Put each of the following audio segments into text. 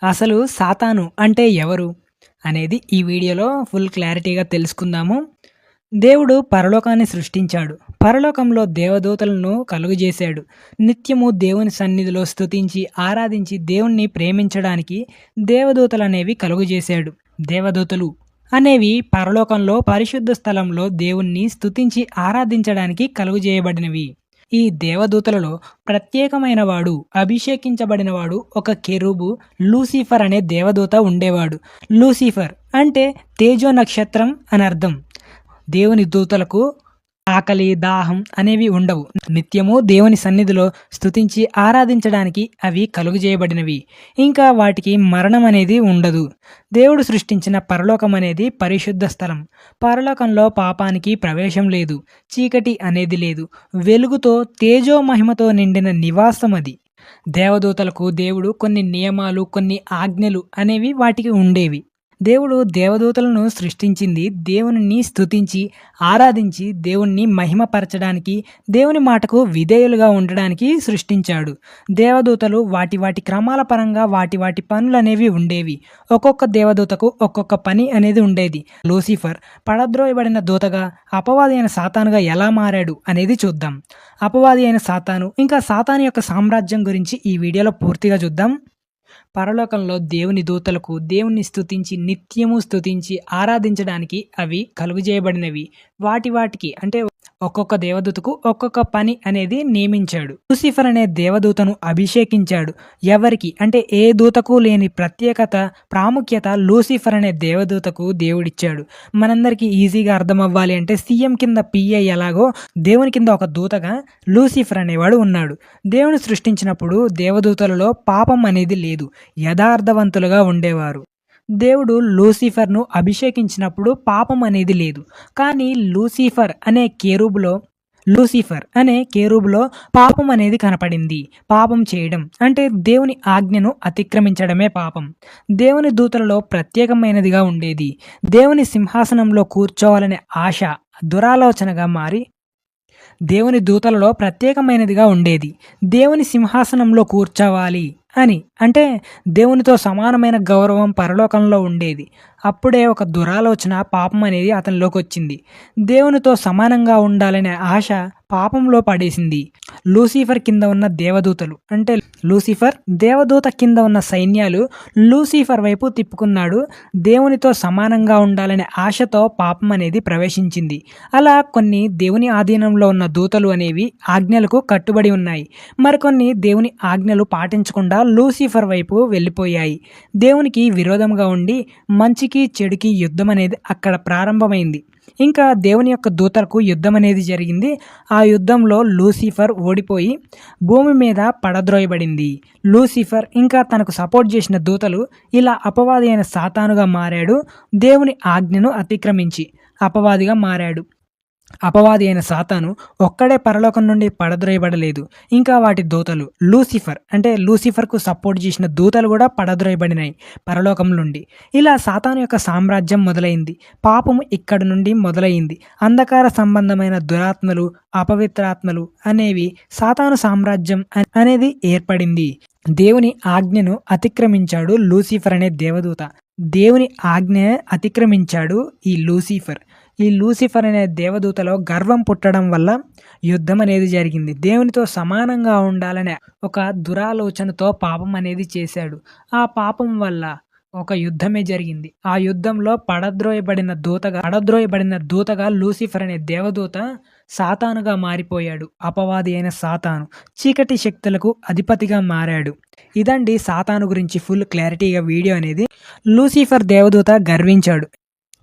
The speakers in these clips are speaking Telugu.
అసలు సాతాను అంటే ఎవరు? అనేది ఈ వీడియోలో ఫుల్ క్లారిటీగా తెలుసుకుందాము. దేవుడు పరలోకాన్ని సృష్టించాడు. పరలోకంలో దేవదూతలను కలుగజేశాడు. నిత్యము దేవుని సన్నిధిలో స్తుతించి, ఆరాధించి దేవుణ్ణి ప్రేమించడానికి దేవదూతలనేవి కలుగజేశాడు. దేవదూతలు అనేవి పరలోకంలో పరిశుద్ధ స్థలంలో దేవుణ్ణి స్తుతించి ఆరాధించడానికి కలుగజేయబడినవి. ఈ దేవదూతలలో ప్రత్యేకమైన వాడు, అభిషేకించబడినవాడు ఒక కెరూబు లూసిఫర్ అనే దేవదూత ఉండేవాడు. లూసిఫర్ అంటే తేజో నక్షత్రం అని అర్థం. దేవుని దూతలకు ఆకలి, దాహం అనేవి ఉండవు. నిత్యము దేవుని సన్నిధిలో స్తుతించి ఆరాధించడానికి అవి కలుగజేయబడినవి. ఇంకా వాటికి మరణం అనేది ఉండదు. దేవుడు సృష్టించిన పరలోకం అనేది పరిశుద్ధ స్థలం. పరలోకంలో పాపానికి ప్రవేశం లేదు, చీకటి అనేది లేదు. వెలుగుతో తేజో మహిమతో నిండిన నివాసం అది. దేవదూతలకు దేవుడు కొన్ని నియమాలు, కొన్ని ఆజ్ఞలు అనేవి వాటికి ఉండేవి. దేవుడు దేవదూతలను సృష్టించింది దేవునిని స్తుతించి ఆరాధించి దేవుణ్ణి మహిమపరచడానికి, దేవుని మాటకు విధేయులుగా ఉండడానికి సృష్టించాడు. దేవదూతలు వాటి క్రమాల పరంగా వాటి పనులు అనేవి ఉండేవి. ఒక్కొక్క దేవదూతకు ఒక్కొక్క పని అనేది ఉండేది. లూసిఫర్ పడద్రోయబడిన దూతగా, అపవాది అయిన సాతానుగా ఎలా మారాడు అనేది చూద్దాం. అపవాది అయిన సాతాను ఇంకా సాతాను యొక్క సామ్రాజ్యం గురించి ఈ వీడియోలో పూర్తిగా చూద్దాం. పరలోకంలో దేవుని దూతలకు దేవుణ్ణి స్తుతించి నిత్యము స్తుతించి ఆరాధించడానికి అవి కలుగజేయబడినవి. వాటికి అంటే ఒక్కొక్క దేవదూతకు ఒక్కొక్క పని అనేది నియమించాడు. లూసిఫర్ అనే దేవదూతను అభిషేకించాడు. ఎవరికి అంటే ఏ దూతకు లేని ప్రత్యేకత, ప్రాముఖ్యత లూసిఫర్ అనే దేవదూతకు దేవుడిచ్చాడు. మనందరికీ ఈజీగా అర్థం అవ్వాలి అంటే సీఎం కింద పిఐ ఎలాగో దేవుని కింద ఒక దూతగా లూసిఫర్ అనేవాడు ఉన్నాడు. దేవుని సృష్టించినప్పుడు దేవదూతలలో పాపం అనేది లేదు, యథార్థవంతులుగా ఉండేవారు. దేవుడు లూసిఫర్ను అభిషేకించినప్పుడు పాపం అనేది లేదు. కానీ లూసిఫర్ అనే కేరూబులో పాపం అనేది కనపడింది. పాపం చేయడం అంటే దేవుని ఆజ్ఞను అతిక్రమించడమే పాపం. దేవుని దూతలలో ప్రత్యేకమైనదిగా ఉండేది. దేవుని సింహాసనంలో కూర్చోవాలనే ఆశ దురాలోచనగా మారి దేవుని దూతలలో ప్రత్యేకమైనదిగా ఉండేది. దేవుని సింహాసనంలో కూర్చోవాలి అని అంటే దేవునితో సమానమైన గౌరవం పరలోకంలో ఉండేది. అప్పుడే ఒక దురాలోచన, పాపం అనేది అతనిలోకి వచ్చింది. దేవునితో సమానంగా ఉండాలనే ఆశ పాపంలో పడేసింది. లూసిఫర్ కింద ఉన్న దేవదూతలు అంటే లూసిఫర్ దేవదూత కింద ఉన్న సైన్యాలు లూసిఫర్ వైపు తిప్పుకున్నాడు. దేవునితో సమానంగా ఉండాలనే ఆశతో పాపం అనేది ప్రవేశించింది. అలా కొన్ని దేవుని ఆధీనంలో ఉన్న దూతలు అనేవి ఆజ్ఞలకు కట్టుబడి ఉన్నాయి. మరికొన్ని దేవుని ఆజ్ఞలు పాటించకుండా లూసిఫర్ వైపు వెళ్ళిపోయాయి. దేవునికి విరోధంగా ఉండి మంచికి చెడుకి యుద్ధం అనేది అక్కడ ప్రారంభమైంది. ఇంకా దేవుని యొక్క దూతలకు యుద్ధం అనేది జరిగింది. ఆ యుద్ధంలో లూసిఫర్ ఓడిపోయి భూమి మీద పడద్రోయబడింది. లూసిఫర్ ఇంకా తనకు సపోర్ట్ చేసిన దూతలు ఇలా అపవాది అయిన సాతానుగా మారాడు. దేవుని ఆజ్ఞను అతిక్రమించి అపవాదిగా మారాడు. అపవాది అయిన సాతాను ఒక్కడే పరలోకం నుండి పడద్రోయబడలేదు. ఇంకా వాటి దూతలు లూసిఫర్కు సపోర్ట్ చేసిన దూతలు కూడా పడద్రోయబడినాయి పరలోకం నుండి. ఇలా సాతాను యొక్క సామ్రాజ్యం మొదలైంది. పాపము ఇక్కడి నుండి మొదలైంది. అంధకార సంబంధమైన దురాత్మలు, అపవిత్రాత్మలు అనేవి సాతాను సామ్రాజ్యం అనేది ఏర్పడింది. దేవుని ఆజ్ఞను అతిక్రమించాడు లూసిఫర్ అనే దేవదూత. దేవుని ఆజ్ఞ అతిక్రమించాడు ఈ లూసిఫర్. ఈ లూసిఫర్ అనే దేవదూతలో గర్వం పుట్టడం వల్ల యుద్ధం అనేది జరిగింది. దేవునితో సమానంగా ఉండాలనే ఒక దురాలోచనతో పాపం అనేది చేశాడు. ఆ పాపం వల్ల ఒక యుద్ధమే జరిగింది. ఆ యుద్ధంలో పడద్రోయబడిన దూతగా లూసిఫర్ అనే దేవదూత సాతానుగా మారిపోయాడు. అపవాది అయిన సాతాను చీకటి శక్తులకు అధిపతిగా మారాడు. ఇదండి సాతాను గురించి ఫుల్ క్లారిటీగా వీడియో అనేది. లూసిఫర్ దేవదూత గర్వించాడు.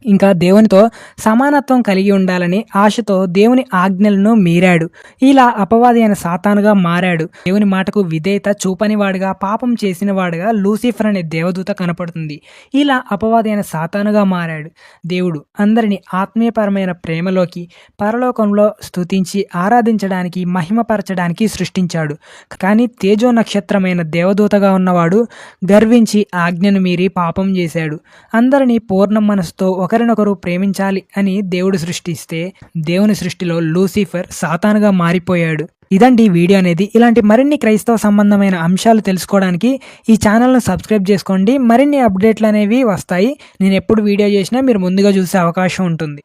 ఇంకా దేవునితో సమానత్వం కలిగి ఉండాలని ఆశతో దేవుని ఆజ్ఞలను మీరాడు. ఇలా అపవాది అయిన సాతానుగా మారాడు. దేవుని మాటకు విధేయత చూపనివాడుగా, పాపం చేసిన వాడుగా లూసిఫర్ అనే దేవదూత కనపడుతుంది. ఇలా అపవాది అయిన సాతానుగా మారాడు. దేవుడు అందరినీ ఆత్మీయపరమైన ప్రేమలోకి, పరలోకంలో స్తుతించి ఆరాధించడానికి, మహిమపరచడానికి సృష్టించాడు. కానీ తేజో నక్షత్రమైన దేవదూతగా ఉన్నవాడు గర్వించి ఆజ్ఞను మీరి పాపం చేశాడు. అందరినీ పూర్ణ మనసుతో ఒక ఒకరినొకరు ప్రేమించాలి అని దేవుడు సృష్టిస్తే దేవుని సృష్టిలో లూసిఫర్ సాతానుగా మారిపోయాడు. ఇదండి వీడియో అనేది. ఇలాంటి మరిన్ని క్రైస్తవ సంబంధమైన అంశాలు తెలుసుకోవడానికి ఈ ఛానల్ను సబ్స్క్రైబ్ చేసుకోండి. మరిన్ని అప్డేట్లు అనేవి వస్తాయి. నేను ఎప్పుడు వీడియో చేసినా మీరు ముందుగా చూసే అవకాశం ఉంటుంది.